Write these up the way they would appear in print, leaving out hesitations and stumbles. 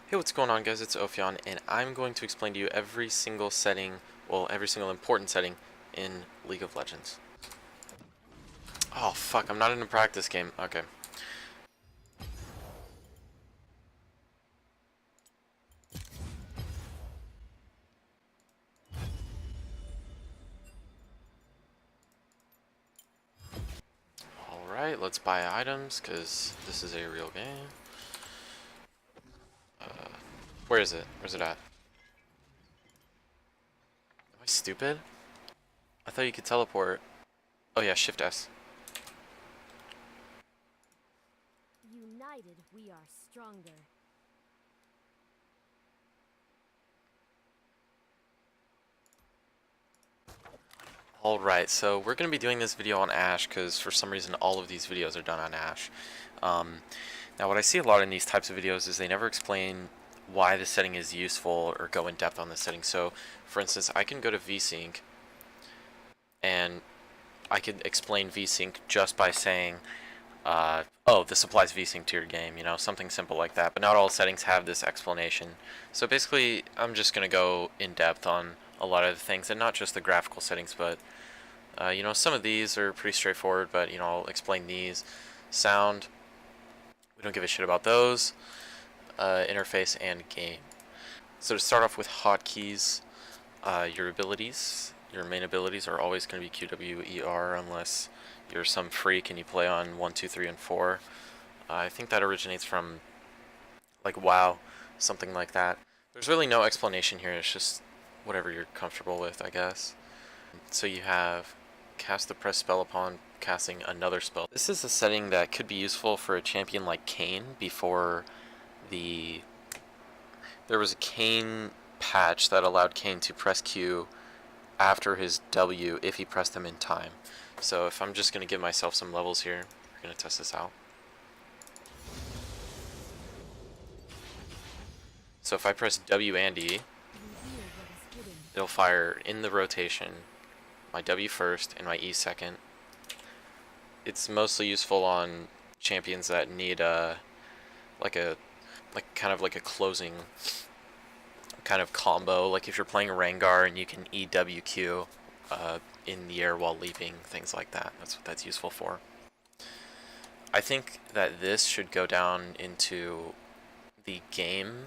Hey, what's going on, guys? It's Ophion, and I'm going to explain to you every single setting, well, every single important setting in League of Legends. Oh, fuck, I'm not in a practice game. Okay. Alright, let's buy items, because this is a real game. Where is it? Where's it at? Am I stupid? I thought you could teleport. Oh yeah, Shift S. United, we are stronger. Alright, so we're going to be doing this video on Ashe, because for some reason all of these videos are done on Ashe. Now what I see a lot in these types of videos is they never explain why the setting is useful or go in depth on the setting. So, for instance, I can go to VSync and I could explain VSync just by saying, oh, this applies VSync to your game, you know, something simple like that. But not all settings have this explanation. So basically, I'm just going to go in depth on a lot of the things, and not just the graphical settings, but you know, some of these are pretty straightforward, but you know, I'll explain these. Sound, we don't give a shit about those. Interface and game. So to start off with hotkeys, your abilities, your main abilities are always going to be QWER unless you're some freak and you play on 1, 2, 3, and 4. I think that originates from like WoW, something like that. There's really no explanation here, it's just whatever you're comfortable with, I guess. So you have cast the press spell upon casting another spell. This is a setting that could be useful for a champion like Kayn before the... There was a Kayn patch that allowed Kayn to press Q after his W if he pressed them in time. So if I'm just going to give myself some levels here, we're going to test this out. So if I press W and E, it'll fire in the rotation, my W first and my E second. It's mostly useful on champions that need like a kind of like a closing kind of combo. Like if you're playing Rengar and you can EWQ in the air while leaping, things like that. That's what that's useful for. I think that this should go down into the game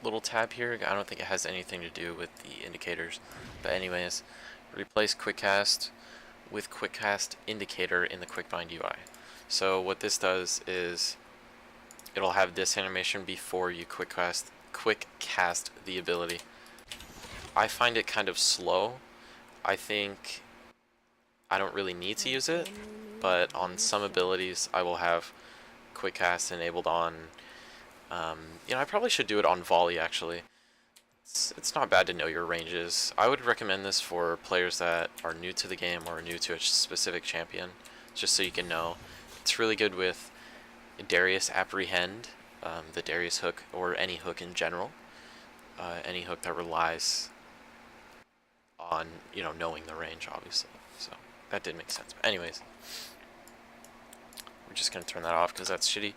little tab here. I don't think it has anything to do with the indicators. But anyways, replace QuickCast with QuickCast indicator in the QuickBind UI. So what this does is it'll have this animation before you QuickCast the ability. I find it kind of slow. I think I don't really need to use it, but on some abilities I will have QuickCast enabled on. You know, I probably should do it on volley actually. It's not bad to know your ranges. I would recommend this for players that are new to the game or new to a specific champion, just so you can know. It's really good with Darius Apprehend, the Darius hook, or any hook in general. Any hook that relies on, you know, knowing the range, obviously. So that did make sense. But anyways, we're just gonna turn that off because that's shitty.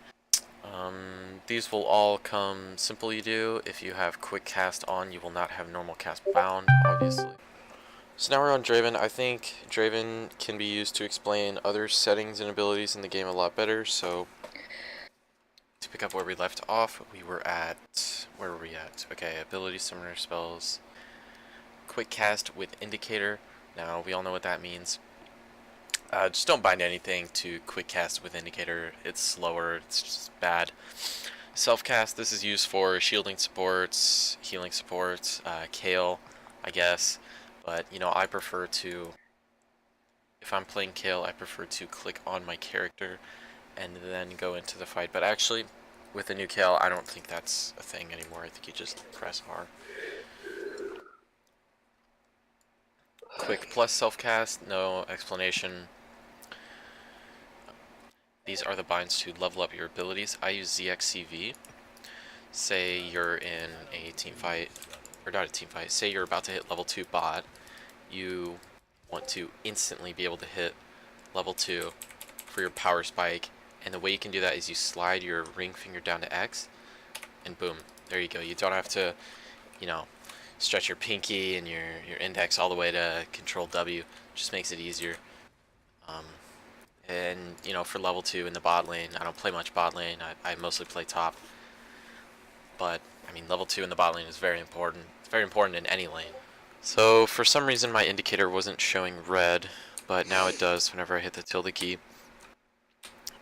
These will all come simple you do. If you have quick cast on, you will not have normal cast bound, obviously. So now we're on Draven. I think Draven can be used to explain other settings and abilities in the game a lot better, so to pick up where we left off, we were at... Where were we at? Okay, ability summoner spells. Quick cast with indicator. Now, we all know what that means. Just don't bind anything to quick cast with indicator. It's slower, it's just bad. Self-cast, this is used for shielding supports, healing supports, Kayle, I guess. But, you know, I prefer to, if I'm playing Kayle, I prefer to click on my character and then go into the fight. But actually, with the new Kayle, I don't think that's a thing anymore. I think you just press R. Quick plus self-cast, no explanation. These are the binds to level up your abilities. I use ZXCV. Say you're in a team fight, or not a team fight, say you're about to hit level 2 bot. You want to instantly be able to hit level 2 for your power spike. And the way you can do that is you slide your ring finger down to X, and boom, there you go. You don't have to, you know, stretch your pinky and your index all the way to control W. Just makes it easier. And you know, for level 2 in the bot lane, I don't play much bot lane. I mostly play top. But I mean, level 2 in the bot lane is very important. It's very important in any lane. So for some reason my indicator wasn't showing red, but now it does whenever I hit the tilde key.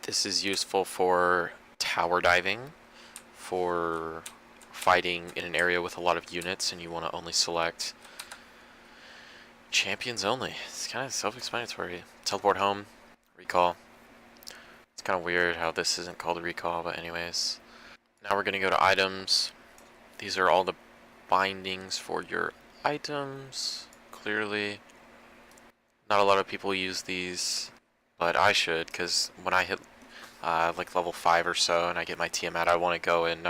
This is useful for tower diving, for fighting in an area with a lot of units and you want to only select champions only. It's kind of self-explanatory. Teleport home, recall. It's kind of weird how this isn't called a recall, but anyways. Now we're going to go to items. These are all the bindings for your items, clearly. Not a lot of people use these, but I should, because when I hit like level 5 or so and I get my Tiamat, I want to go and,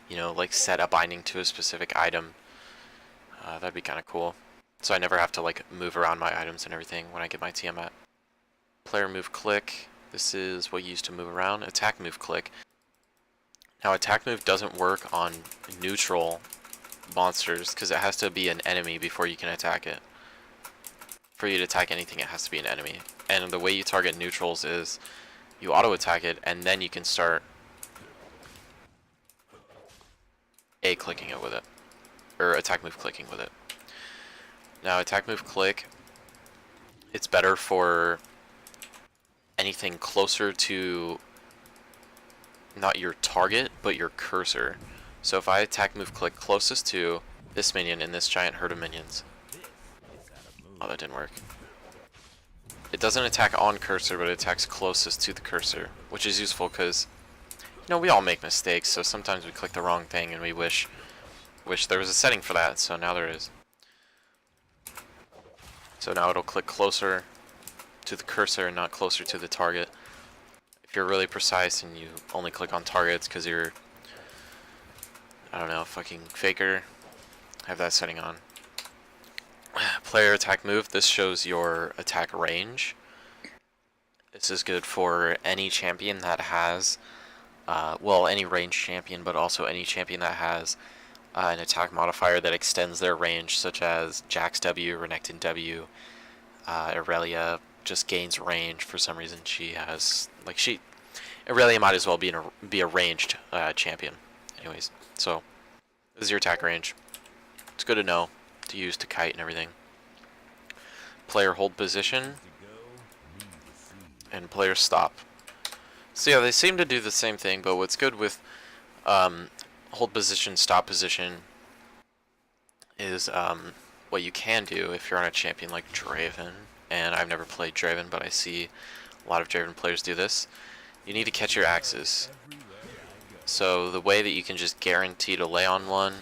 you know, like set a binding to a specific item. That'd be kind of cool. So I never have to like move around my items and everything when I get my Tiamat. Player move click. This is what you use to move around. Attack move click. Now attack move doesn't work on neutral monsters because it has to be an enemy before you can attack it. For you to attack anything, it has to be an enemy. And the way you target neutrals is you auto attack it and then you can start clicking it with it, or attack move clicking with it. Now attack move click, it's better for anything closer to not your target but your cursor. So if I attack move click closest to this minion and this giant herd of minions, oh, that didn't work. It doesn't attack on cursor, but it attacks closest to the cursor, which is useful because, you know, we all make mistakes, so sometimes we click the wrong thing and we wish there was a setting for that, so now there is. So now it'll click closer to the cursor and not closer to the target. If you're really precise and you only click on targets because you're, I don't know, fucking faker, have that setting on. Player attack move, this shows your attack range. This is good for any champion that has, well, any ranged champion, but also any champion that has an attack modifier that extends their range, such as Jax W, Renekton W, Irelia just gains range for some reason. She has, like, Irelia might as well be a ranged champion. Anyways, so this is your attack range. It's good to know to use to kite and everything. Player hold position and player stop. So yeah, they seem to do the same thing, but what's good with hold position, stop position is what you can do if you're on a champion like Draven, and I've never played Draven, but I see a lot of Draven players do this. You need to catch your axes. So the way that you can just guarantee to lay on one,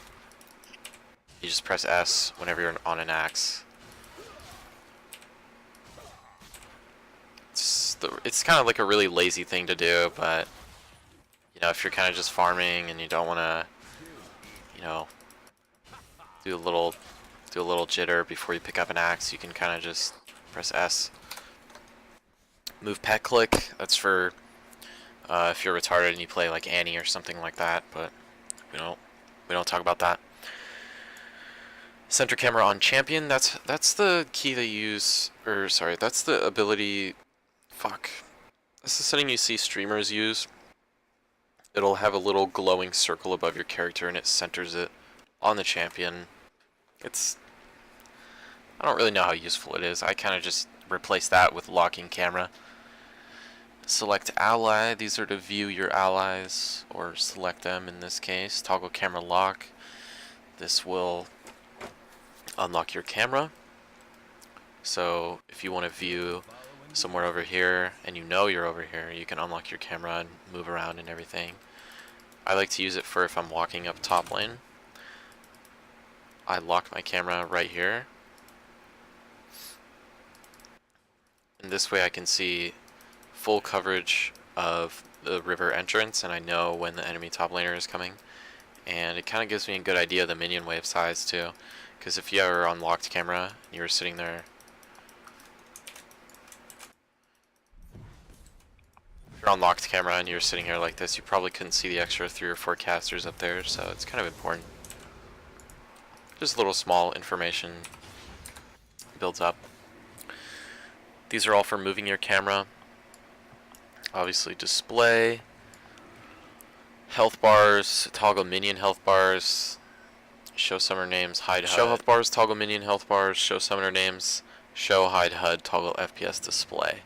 you just press S whenever you're on an axe. It's kind of like a really lazy thing to do, but you know, if you're kind of just farming and you don't want to, you know, do a little jitter before you pick up an axe, you can kind of just press S. Move pet click, that's for if you're retarded and you play like Annie or something like that, but we don't talk about that. Center camera on champion, that's the key they use, or sorry, that's the ability, that's the setting you see streamers use. It'll have a little glowing circle above your character and it centers it on the champion. I don't really know how useful it is. I kind of just replace that with locking camera. Select ally, these are to view your allies, or select them in this case. Toggle camera lock, this will unlock your camera. So if you want to view somewhere over here and you know you're over here, you can unlock your camera and move around and everything. I like to use it for if I'm walking up top lane. I lock my camera right here, and this way I can see full coverage of the river entrance, and I know when the enemy top laner is coming, and it kind of gives me a good idea of the minion wave size too, because if you ever unlocked camera and you were sitting there, you're on locked camera and you're sitting here like this, you probably couldn't see the extra 3 or 4 casters up there, so it's kind of important. Just a little small information builds up. These are all for moving your camera. Obviously display, health bars, toggle minion health bars, show summoner names, hide HUD. Show health bars, toggle minion health bars, show summoner names, show hide HUD, toggle FPS display.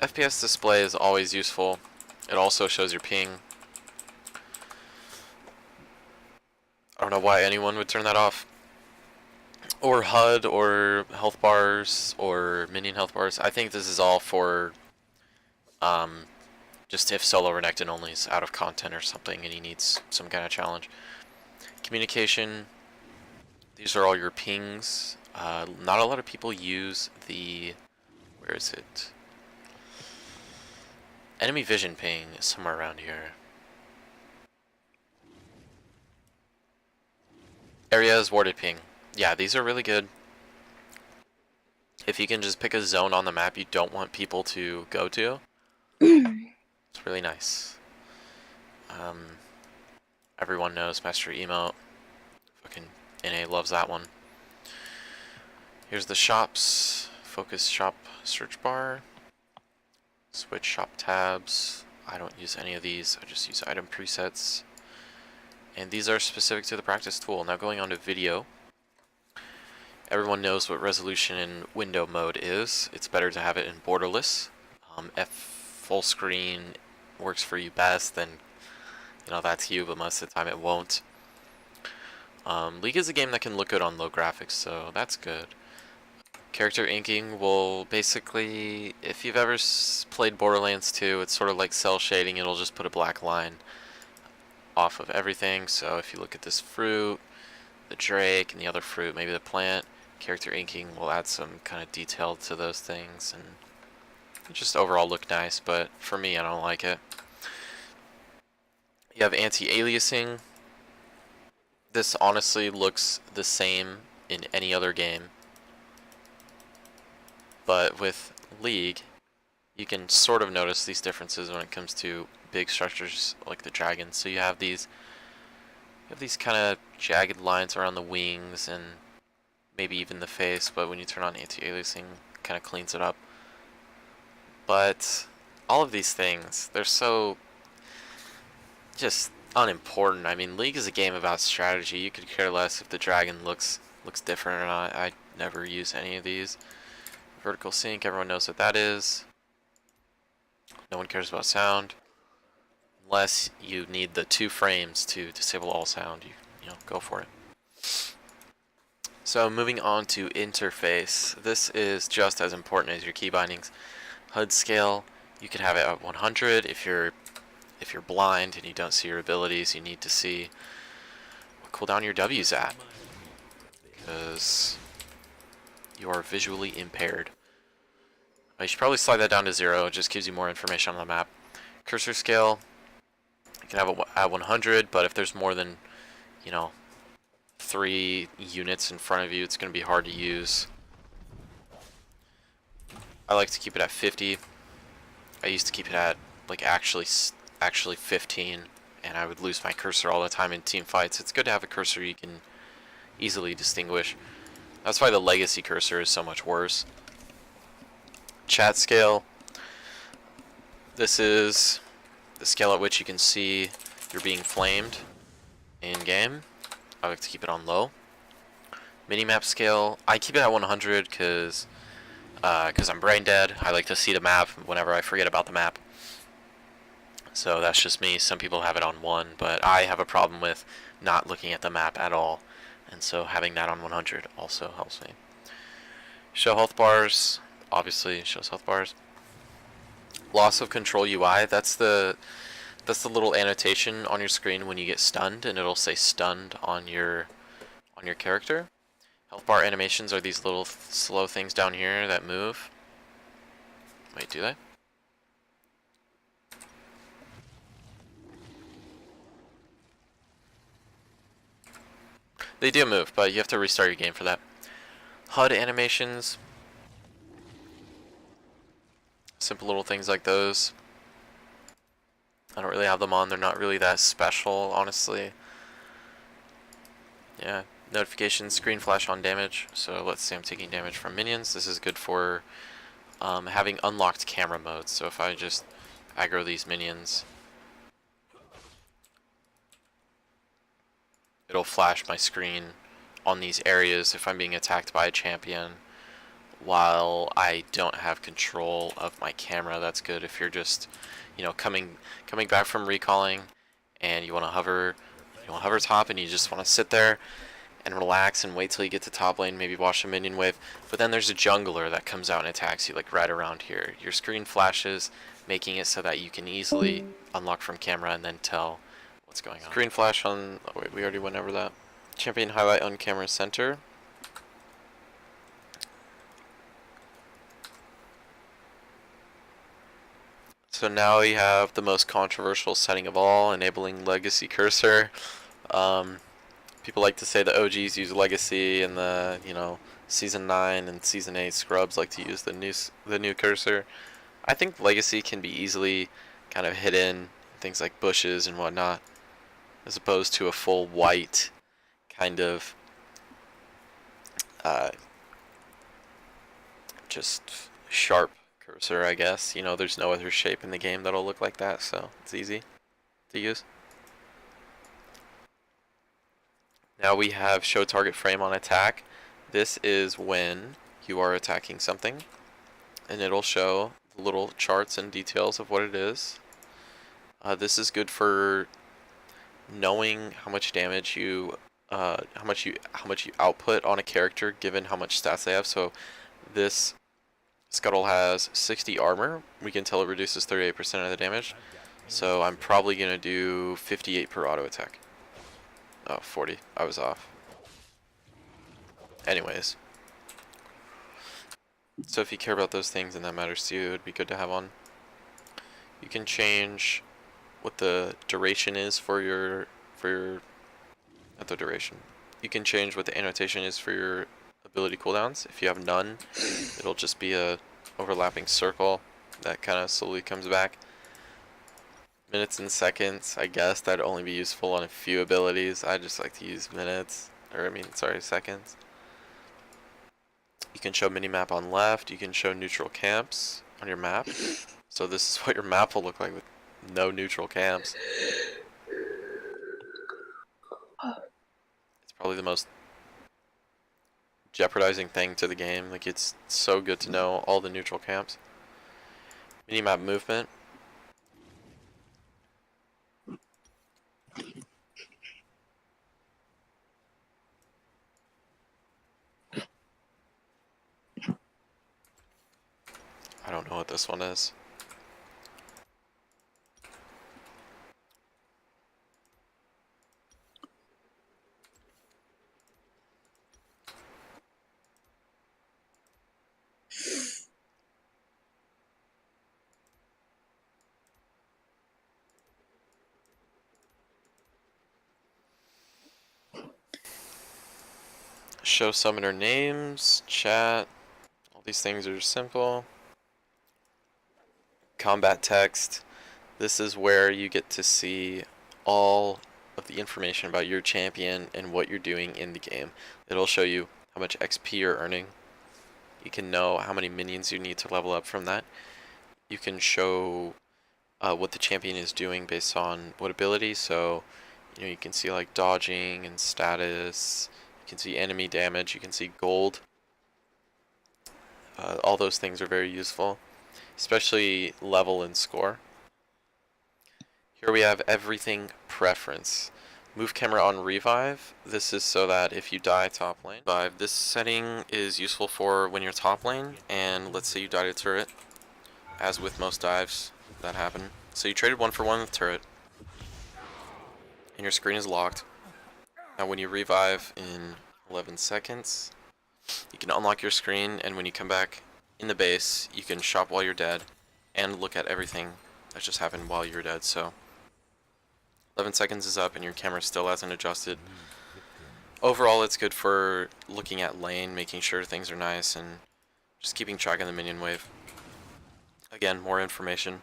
FPS display is always useful. It also shows your ping. I don't know why anyone would turn that off. Or HUD, or health bars, or minion health bars. I think this is all for just if solo Renekton only is out of content or something and he needs some kind of challenge. Communication. These are all your pings. Not a lot of people use the... Where is it? Enemy vision ping is somewhere around here. Areas warded ping. Yeah, these are really good. If you can just pick a zone on the map you don't want people to go to, it's really nice. Everyone knows Master Emote. Fucking NA loves that one. Here's the shops. Focus shop search bar. Switch shop tabs. I don't use any of these. I just use item presets. And these are specific to the practice tool. Now going on to video. Everyone knows what resolution in window mode is. It's better to have it in borderless. F full screen works for you best, then you know that's you, but most of the time it won't. League is a game that can look good on low graphics, so that's good. Character inking will basically, if you've ever played Borderlands 2, it's sort of like cell shading. It'll just put a black line off of everything. So if you look at this fruit, the drake, and the other fruit, maybe the plant, character inking will add some kind of detail to those things and just overall look nice, but for me, I don't like it. You have anti-aliasing. This honestly looks the same in any other game, but with League, you can sort of notice these differences when it comes to big structures like the dragon. So you have these kind of jagged lines around the wings and maybe even the face, but when you turn on anti-aliasing, it kind of cleans it up. But all of these things, they're so just unimportant. I mean, League is a game about strategy. You could care less if the dragon looks different or not. I never use any of these. Vertical sync, everyone knows what that is. No one cares about sound. Unless you need the 2 frames to disable all sound, you know, go for it. So moving on to interface. This is just as important as your key bindings. HUD scale, you can have it at 100 if you're blind and you don't see your abilities. You need to see what cooldown your W's at, because you are visually impaired. You should probably slide that down to 0. It just gives you more information on the map. Cursor scale, you can have it at 100, but if there's more than, you know, 3 units in front of you, it's going to be hard to use. I like to keep it at 50. I used to keep it at like actually 15, and I would lose my cursor all the time in team fights. It's good to have a cursor you can easily distinguish. That's why the legacy cursor is so much worse. Chat scale. This is the scale at which you can see you're being flamed in game. I like to keep it on low. Minimap scale, I keep it at 100 because I'm brain dead. I like to see the map whenever I forget about the map. So that's just me. Some people have it on 1, but I have a problem with not looking at the map at all. And so having that on 100 also helps me. Show health bars, obviously shows health bars. Loss of control UI, that's the little annotation on your screen when you get stunned, and it'll say stunned on your character. Health bar animations are these little slow things down here that move. Wait, do they? They do move, but you have to restart your game for that. HUD animations. Simple little things like those. I don't really have them on. They're not really that special, honestly. Yeah, notifications, screen flash on damage. So let's say I'm taking damage from minions. This is good for having unlocked camera modes. So if I just aggro these minions, it'll flash my screen on these areas if I'm being attacked by a champion while I don't have control of my camera. That's good if you're just, you know, coming back from recalling and you want to hover top and you just want to sit there and relax and wait till you get to top lane, maybe watch a minion wave. But then there's a jungler that comes out and attacks you, like right around here. Your screen flashes, making it so that you can easily unlock from camera and then tell what's going on. Screen flash on, oh wait, we already went over that. Champion highlight on camera center. So now we have the most controversial setting of all, enabling legacy cursor. People like to say the OGs use legacy, and the, you know, season 9 and season 8 scrubs like to use the new cursor. I think legacy can be easily kind of hidden in things like bushes and whatnot, as opposed to a full white kind of just sharp cursor, I guess. You know, there's no other shape in the game that'll look like that, so it's easy to use. Now we have show target frame on attack. This is when you are attacking something, and it'll show the little charts and details of what it is. This is good for knowing how much damage you, how much you output on a character given how much stats they have. So this Scuttle has 60 armor. We can tell it reduces 38% of the damage. So I'm probably gonna do 58 per auto attack. Oh, 40. I was off. Anyways. So if you care about those things and that matters to you, it would be good to have on. You can change what the duration is for your not the duration. You can change what the annotation is for your ability cooldowns. If you have none, it'll just be a overlapping circle that kind of slowly comes back. Minutes and seconds, I guess that'd only be useful on a few abilities. I just like to use minutes, or seconds. You can show minimap on left. You can show neutral camps on your map. So this is what your map will look like with no neutral camps. It's probably the most jeopardizing thing to the game. Like, it's so good to know all the neutral camps. Minimap movement. I don't know what this one is. Show summoner names, chat. All these things are simple. Combat text. This is where you get to see all of the information about your champion and what you're doing in the game. It'll show you how much XP you're earning. You can know how many minions you need to level up from that. You can show what the champion is doing based on what ability. So, you know, you can see like dodging and status. You can see enemy damage. You can see gold. All those things are very useful, especially level and score. Here we have everything preference. Move camera on revive. This is so that if you die top lane. Revive. This setting is useful for when you're top lane and let's say you died a turret, as with most dives that happen. So you traded 1-for-1 with turret and your screen is locked. Now when you revive in 11 seconds, you can unlock your screen, and when you come back in the base, you can shop while you're dead and look at everything that just happened while you're dead. So 11 seconds is up and your camera still hasn't adjusted. Overall, it's good for looking at lane, making sure things are nice, and just keeping track of the minion wave. Again, more information.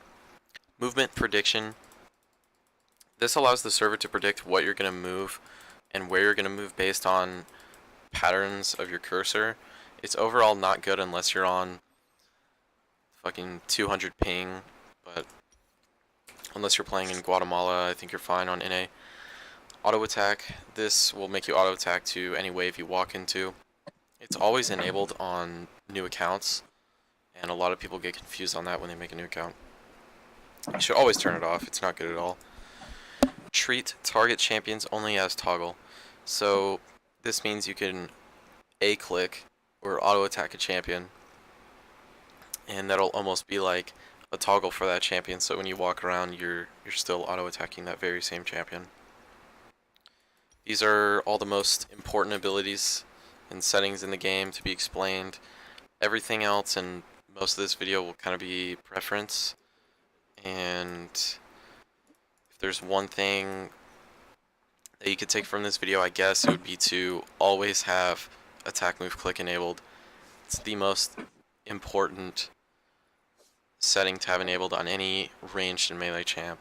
Movement prediction. This allows the server to predict what you're going to move and where you're going to move based on patterns of your cursor. It's overall not good unless you're on fucking 200 ping, but unless you're playing in Guatemala, I think you're fine on NA. Auto attack. This will make you auto attack to any wave you walk into. It's always enabled on new accounts, and a lot of people get confused on that when they make a new account. You should always turn it off. It's not good at all. Treat target champions only as toggle. So this means you can A-click or auto attack a champion, and that'll almost be like a toggle for that champion, so when you walk around you're still auto attacking that very same champion. These are all the most important abilities and settings in the game to be explained. Everything else and most of this video will kind of be preference, and if there's one thing that you could take from this video, I guess it would be to always have attack move click enabled. It's the most important setting to have enabled on any ranged and melee champ.